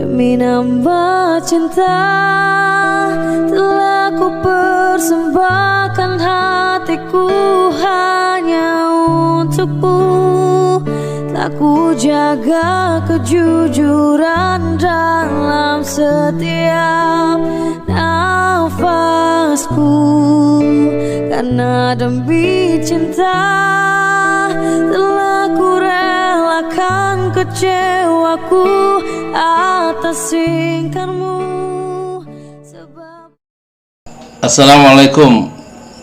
Demi nambah cinta telah ku persembahkan hatiku hanya untukmu. Telah ku jaga kejujuran dalam setiap nafasku. Karena demi cinta telah ku relakan kecewaku atas ingkarmu. Assalamualaikum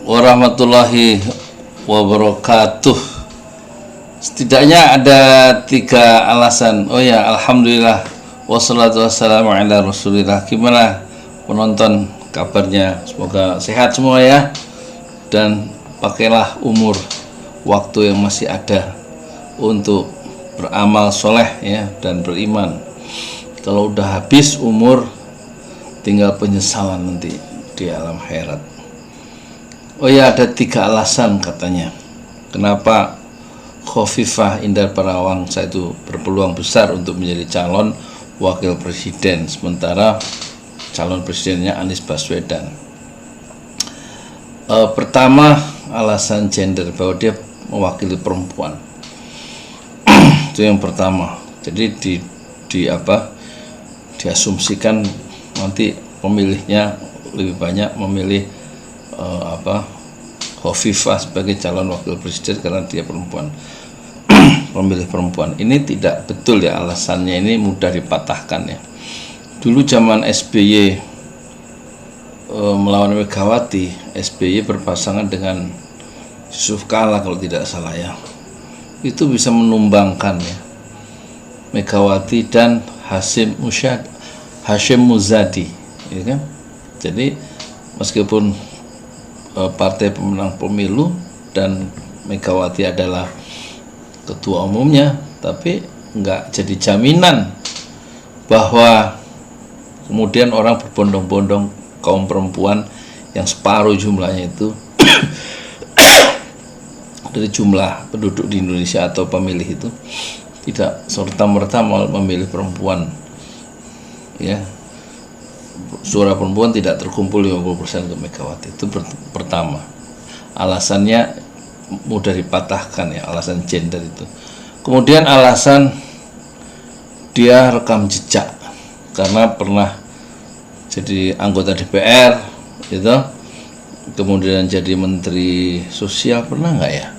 warahmatullahi wabarakatuh. Setidaknya ada 3 alasan. Oh ya, alhamdulillah wassalatu wassalamu ala rasulillah. Gimana penonton kabarnya? Semoga sehat semua ya. Dan pakailah umur waktu yang masih ada untuk beramal soleh ya dan beriman. Kalau udah habis umur, tinggal penyesalan nanti di alam akhirat. Oh ya, ada 3 alasan katanya kenapa Khofifah Indar Parawangsa itu berpeluang besar untuk menjadi calon wakil presiden, sementara calon presidennya Anies Baswedan. Pertama, alasan gender, bahwa dia mewakili perempuan. Itu yang pertama. Jadi diasumsikan nanti pemilihnya lebih banyak memilih Khofifah sebagai calon wakil presiden karena dia perempuan. Pemilih perempuan. Ini tidak betul ya, alasannya ini mudah dipatahkan ya. Dulu zaman SBY melawan Megawati, SBY berpasangan dengan Yusuf Kala kalau tidak salah ya. Itu bisa menumbangkan ya Megawati dan Hasyim Muzadi ya kan? Jadi meskipun partai pemenang pemilu dan Megawati adalah ketua umumnya, tapi nggak jadi jaminan bahwa kemudian orang berbondong-bondong, kaum perempuan yang separuh jumlahnya itu dari jumlah penduduk di Indonesia atau pemilih itu tidak serta-merta memilih perempuan ya. Suara perempuan tidak terkumpul 50% ke Megawati. Itu pertama. Alasannya mudah dipatahkan ya, alasan gender itu. Kemudian alasan dia rekam jejak karena pernah jadi anggota DPR gitu. Kemudian jadi menteri sosial, pernah nggak ya?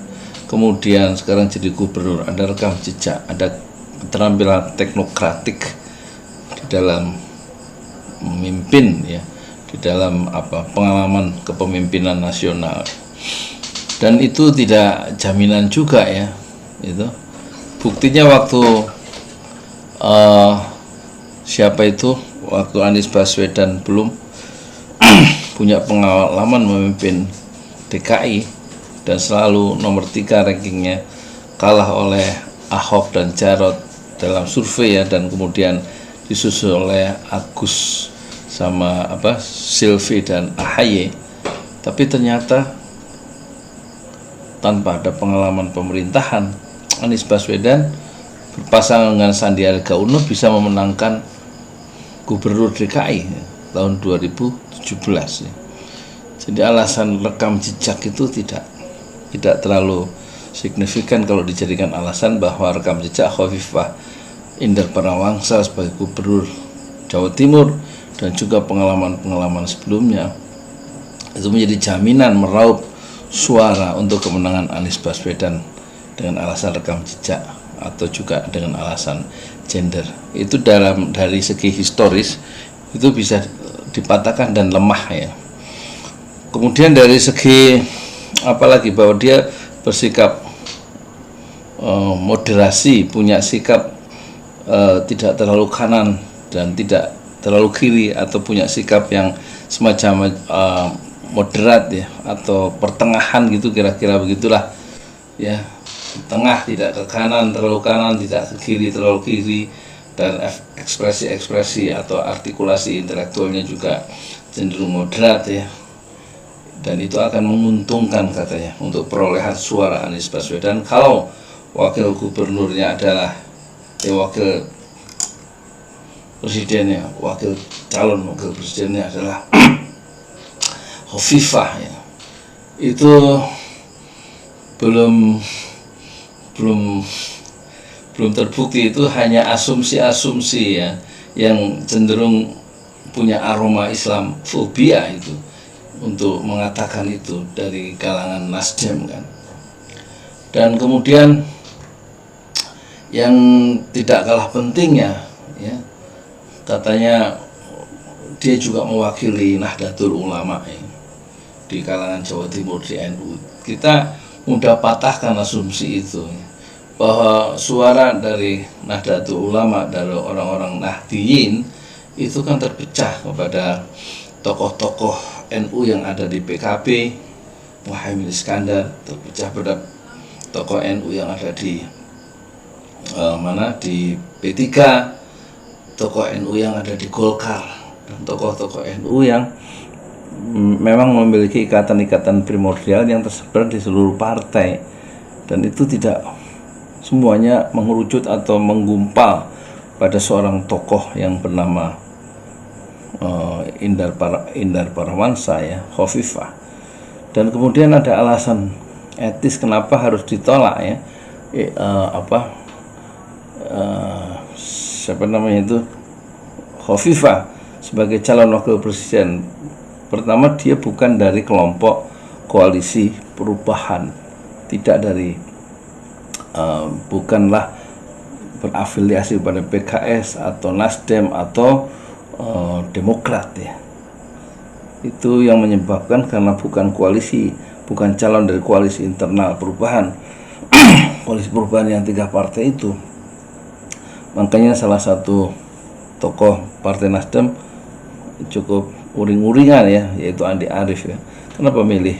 Kemudian sekarang jadi gubernur, ada rekam jejak, ada keterampilan teknokratik di dalam memimpin ya, di dalam pengalaman kepemimpinan nasional. Dan itu tidak jaminan juga ya, itu buktinya waktu waktu Anies Baswedan belum punya pengalaman memimpin DKI dan selalu nomor 3 rankingnya, kalah oleh Ahok dan Jarot dalam survei ya, dan kemudian disusul oleh Agus sama Silvi dan AHY. Tapi ternyata tanpa ada pengalaman pemerintahan, Anies Baswedan berpasangan dengan Sandiaga Uno bisa memenangkan gubernur DKI ya, tahun 2017 ya. Jadi alasan rekam jejak itu tidak terlalu signifikan kalau dijadikan alasan bahwa rekam jejak Khofifah Indar Parawangsa sebagai gubernur Jawa Timur dan juga pengalaman-pengalaman sebelumnya itu menjadi jaminan meraup suara untuk kemenangan Anies Baswedan dengan alasan rekam jejak atau juga dengan alasan gender. Itu dari segi historis itu bisa dipatahkan dan lemah ya. Kemudian dari segi apalagi, bahwa dia bersikap moderasi, punya sikap tidak terlalu kanan dan tidak terlalu kiri, atau punya sikap yang semacam moderat ya, atau pertengahan gitu, kira-kira begitulah ya. Tengah, tidak ke kanan terlalu kanan, tidak ke kiri terlalu kiri, dan ekspresi-ekspresi atau artikulasi intelektualnya juga cenderung moderat ya. Dan itu akan menguntungkan katanya untuk perolehan suara Anies Baswedan kalau wakil gubernurnya adalah wakil presidennya, calon wakil presidennya adalah Hovifah ya. Itu belum terbukti, itu hanya asumsi-asumsi ya, yang cenderung punya aroma Islamfobia itu untuk mengatakan itu dari kalangan Nasdem kan. Dan kemudian yang tidak kalah pentingnya ya, katanya dia juga mewakili Nahdlatul Ulama ya, di kalangan Jawa Timur di NU. Kita mudah patahkan asumsi itu ya, bahwa suara dari Nahdlatul Ulama, dari orang-orang Nahdiyin itu kan terpecah kepada tokoh-tokoh NU yang ada di PKB, Muhaimin Iskandar, terpecah pada tokoh NU yang ada di di P3, tokoh NU yang ada di Golkar, dan tokoh-tokoh NU yang memang memiliki ikatan-ikatan primordial yang tersebar di seluruh partai, dan itu tidak semuanya mengerucut atau menggumpal pada seorang tokoh yang bernama Indar Parawansa ya, Hovifah. Dan kemudian ada alasan etis kenapa harus ditolak ya, siapa namanya itu, Hovifah sebagai calon wakil presiden. Pertama, dia bukan dari kelompok koalisi perubahan, tidak dari bukanlah berafiliasi pada PKS atau Nasdem atau Demokrat ya. Itu yang menyebabkan, karena bukan koalisi, bukan calon dari koalisi internal perubahan koalisi perubahan yang 3 partai itu, makanya salah satu tokoh partai Nasdem cukup uring-uringan ya, yaitu Andi Arief ya. Kenapa milih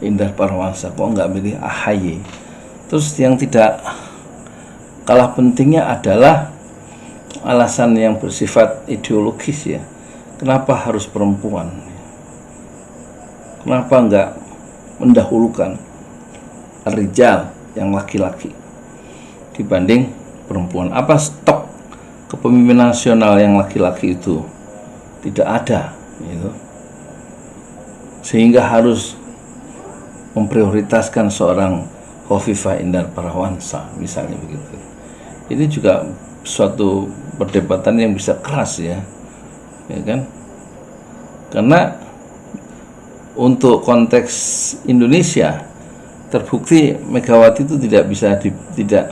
Indar Parawansa, kok nggak milih AHY? Terus yang tidak kalah pentingnya adalah alasan yang bersifat ideologis ya. Kenapa harus perempuan? Kenapa nggak mendahulukan rijal yang laki-laki dibanding perempuan? Apa stok kepemimpinan nasional yang laki-laki itu tidak ada gitu, sehingga harus memprioritaskan seorang Hovifah Indar Parawansa misalnya begitu. Ini juga suatu perdebatan yang bisa keras ya kan? Karena untuk konteks Indonesia terbukti Megawati itu tidak bisa tidak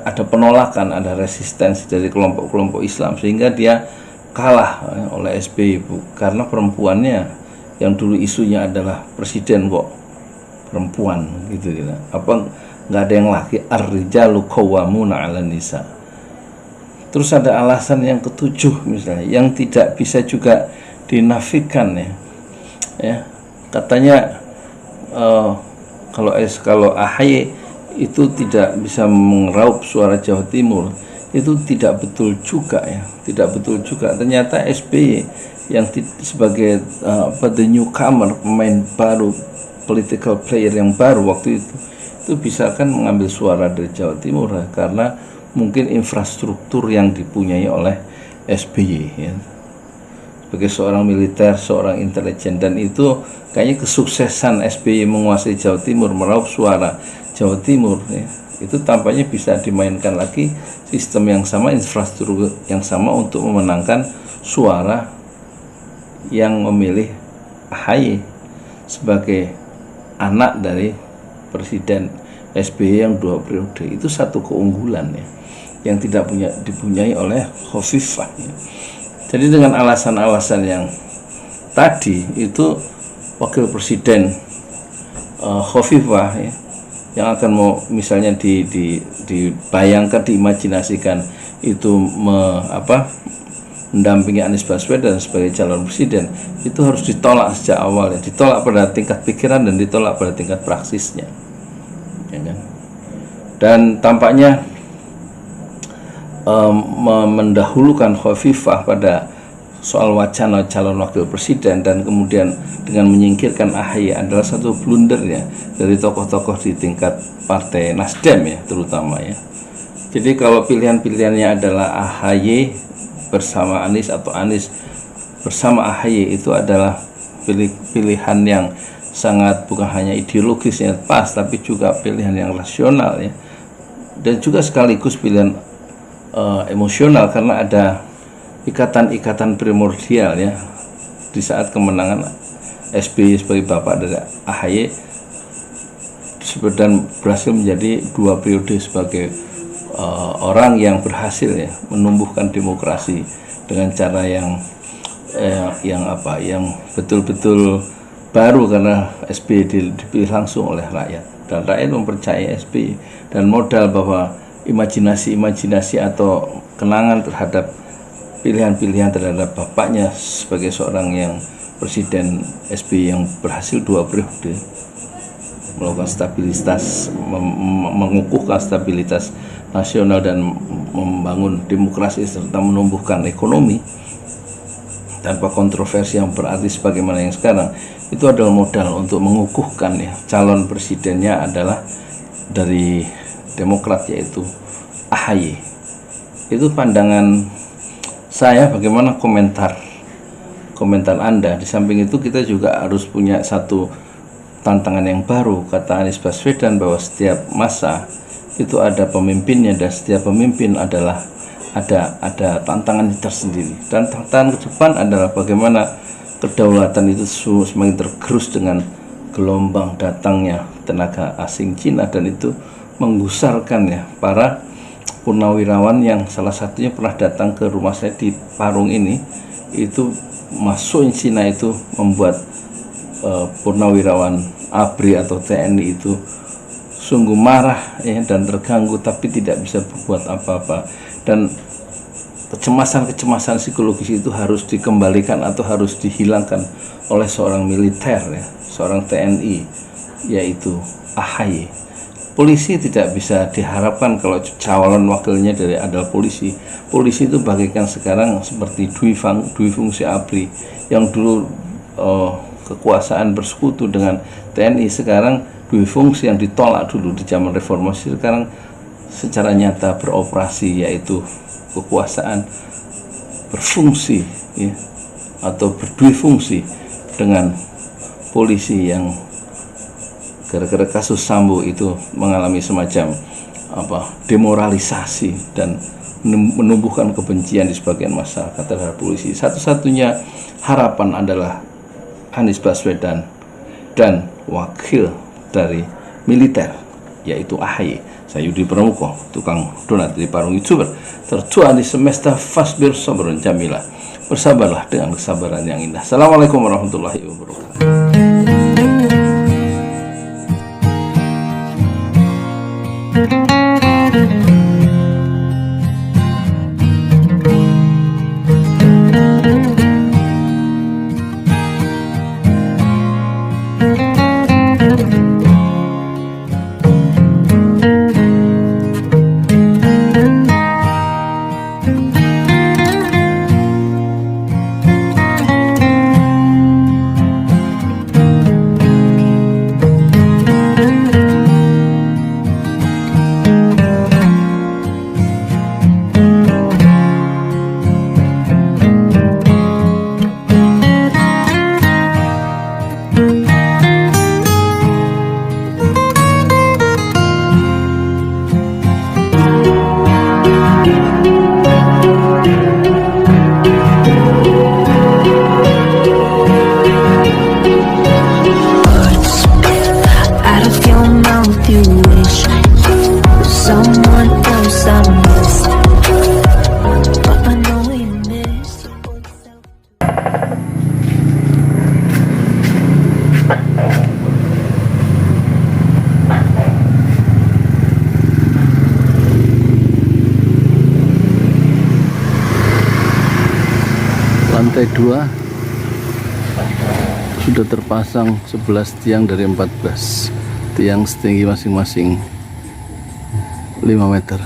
ada penolakan, ada resistensi dari kelompok-kelompok Islam, sehingga dia kalah oleh SBY karena perempuannya yang dulu isunya adalah presiden kok perempuan gitu. Apa nggak ada yang laki, ar-rijalu qawwamuna 'alan nisa. Terus ada alasan yang ketujuh misalnya, yang tidak bisa juga dinafikan ya. Katanya kalau AHY itu tidak bisa mengeraup suara Jawa Timur, itu tidak betul juga ya, tidak betul juga. Ternyata SBY yang sebagai the newcomer, pemain baru, political player yang baru waktu itu bisa kan mengambil suara dari Jawa Timur ya, karena mungkin infrastruktur yang dipunyai oleh SBY ya. Sebagai seorang militer, seorang intelijen, dan itu kayaknya kesuksesan SBY menguasai Jawa Timur, meraup suara Jawa Timur ya, itu tampaknya bisa dimainkan lagi sistem yang sama, infrastruktur yang sama untuk memenangkan suara yang memilih AHY sebagai anak dari Presiden SBY yang 2 periode. Itu satu keunggulan ya, yang tidak dipunyai oleh Hovifah ya. Jadi dengan alasan-alasan yang tadi itu, wakil presiden Hovifah ya, yang akan mau misalnya dibayangkan, diimajinasikan itu mendampingi Anies Baswedan sebagai calon presiden, itu harus ditolak sejak awal ya, ditolak pada tingkat pikiran dan ditolak pada tingkat praksisnya ya kan? Dan tampaknya mendahulukan Hovifah pada soal wacana calon wakil presiden dan kemudian dengan menyingkirkan AHY adalah satu blunder ya dari tokoh-tokoh di tingkat partai Nasdem ya terutama ya. Jadi kalau pilihan-pilihannya adalah AHY bersama Anies atau Anies bersama AHY itu adalah pilihan yang sangat bukan hanya ideologisnya pas, tapi juga pilihan yang rasional ya, dan juga sekaligus pilihan emosional, karena ada ikatan-ikatan primordial ya. Di saat kemenangan SBY sebagai bapak dari AHY dan berhasil menjadi 2 periode sebagai orang yang berhasil ya menumbuhkan demokrasi dengan cara yang betul-betul baru, karena SBY dipilih langsung oleh rakyat dan rakyat mempercayai SBY, dan modal bahwa imajinasi atau kenangan terhadap pilihan-pilihan terhadap bapaknya sebagai seorang yang presiden SBY yang berhasil 2 periode melakukan stabilitas, mengukuhkan stabilitas nasional dan membangun demokrasi serta menumbuhkan ekonomi tanpa kontroversi yang berarti sebagaimana yang sekarang, itu adalah modal untuk mengukuhkan ya calon presidennya adalah dari Demokrat yaitu AHY. Itu pandangan saya. Bagaimana komentar Anda? Di samping itu kita juga harus punya satu tantangan yang baru, kata Anies Baswedan, bahwa setiap masa itu ada pemimpinnya dan setiap pemimpin adalah ada tantangan tersendiri, dan tantangan ke depan adalah bagaimana kedaulatan itu semakin tergerus dengan gelombang datangnya tenaga asing Cina, dan itu menggusarkan ya para purnawirawan yang salah satunya pernah datang ke rumah saya di Parung ini. Itu masuk Cina itu membuat purnawirawan ABRI atau TNI itu sungguh marah ya, dan terganggu, tapi tidak bisa berbuat apa-apa. Dan kecemasan psikologis itu harus dikembalikan atau harus dihilangkan oleh seorang militer ya, seorang TNI, yaitu AHY. Polisi tidak bisa diharapkan kalau calon wakilnya adalah polisi. Polisi itu bagaikan sekarang seperti dui fungsi ABRI yang dulu kekuasaan bersekutu dengan TNI, sekarang dui fungsi yang ditolak dulu di zaman reformasi sekarang secara nyata beroperasi, yaitu kekuasaan berfungsi ya, atau berdui fungsi dengan polisi yang gara-gara kasus Sambo itu mengalami semacam demoralisasi dan menumbuhkan kebencian di sebagian masyarakat terhadap polisi. Satu-satunya harapan adalah Anies Baswedan dan wakil dari militer yaitu AHY. Saya Yudi Pramuko, tukang donat di Parung YouTuber, tertua di semesta Fasbir Sabrun Jamilah. Bersabarlah dengan kesabaran yang indah. Assalamualaikum warahmatullahi wabarakatuh. Lantai 2 sudah terpasang 11 tiang dari 14 tiang setinggi masing-masing 5 meter.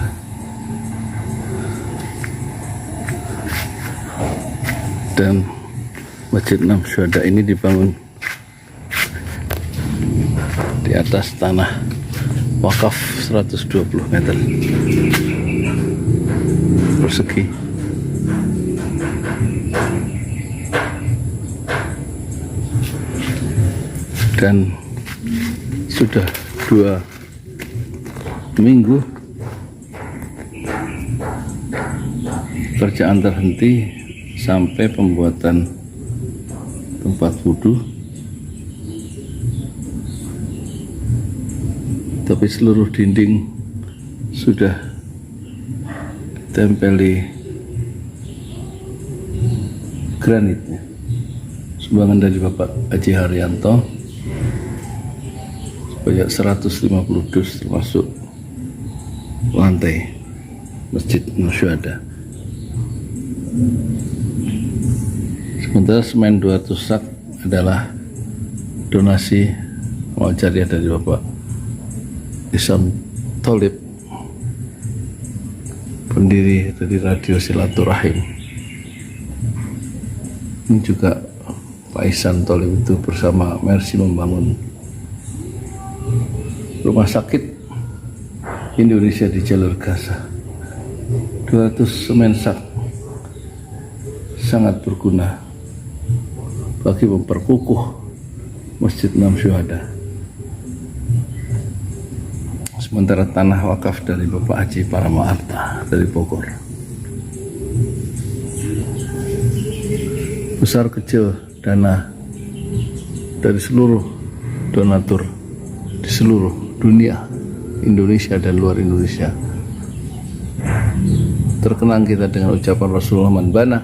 Dan Masjid 6 Syuhada ini dibangun di atas tanah wakaf 120 meter persegi. dan sudah 2 minggu kerjaan terhenti sampai pembuatan tempat wudhu, tapi seluruh dinding sudah ditempeli granitnya. Sumbangan dari Bapak Haji Haryanto sebanyak 150 dus termasuk lantai Masjid Nur Syuhada. Sementara semen 200 sak adalah donasi amal jariah dari Bapak Isam Tholib, pendiri dari Radio Silaturahim. Ini juga Pak Ihsan Tholib itu bersama Mercy membangun rumah sakit Indonesia di jalur Gaza. 200 semen sak sangat berguna bagi memperkukuh Masjid Nur Syuhada. Sementara tanah wakaf dari Bapak Haji Paramaarta dari Bogor, besar kecil dana dari seluruh donatur di seluruh dunia, Indonesia dan luar Indonesia. Terkenang kita dengan ucapan Rasulullah, man bana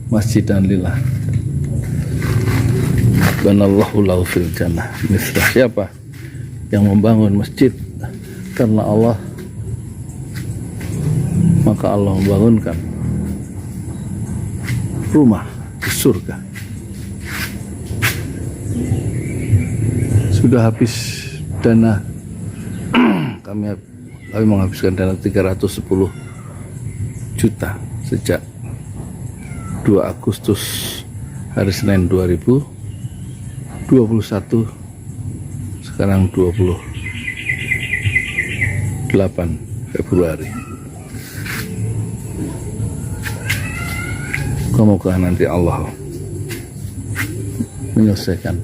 masjidan lillah banallahu lahu fil jannah. Mislah, siapa yang membangun masjid karena Allah, maka Allah membangunkan rumah di surga. Sudah habis dana, kami menghabiskan dana 310 juta sejak 2 Agustus hari Senin 2021, sekarang 28 Februari. Semoga nanti Allah menyelesaikan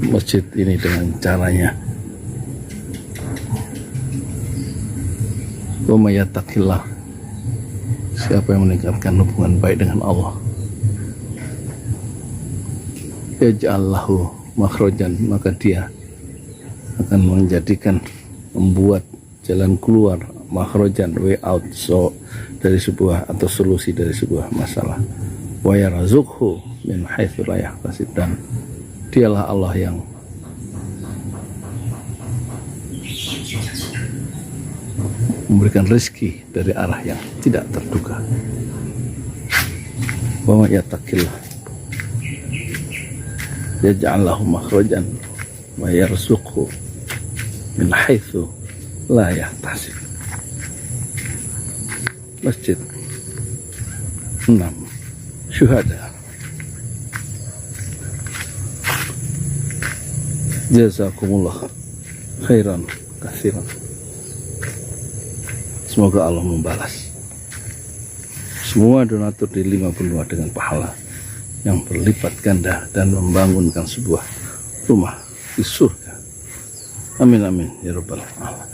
masjid ini dengan caranya. Wa may yattaqillah, siapa yang meningkatkan hubungan baik dengan Allah, yaj'al lahu makhrajan, maka dia akan membuat jalan keluar, makhrajan, way out, so dari sebuah atau solusi dari sebuah masalah. Wa yarzuqhu min haitsu la yahtasib, dan dialah Allah yang memberikan rezeki dari arah yang tidak terduga. Wa may yattaqillah yaj'al lahu makhrajan wa yarzuqhu min haitsu la yahtasib. Masjid 6 Syuhada. Jazakumullah khairan katsiran. Semoga Allah membalas semua donatur di 5 benua dengan pahala yang berlipat ganda dan membangunkan sebuah rumah di surga. Amin amin ya rabbal alamin.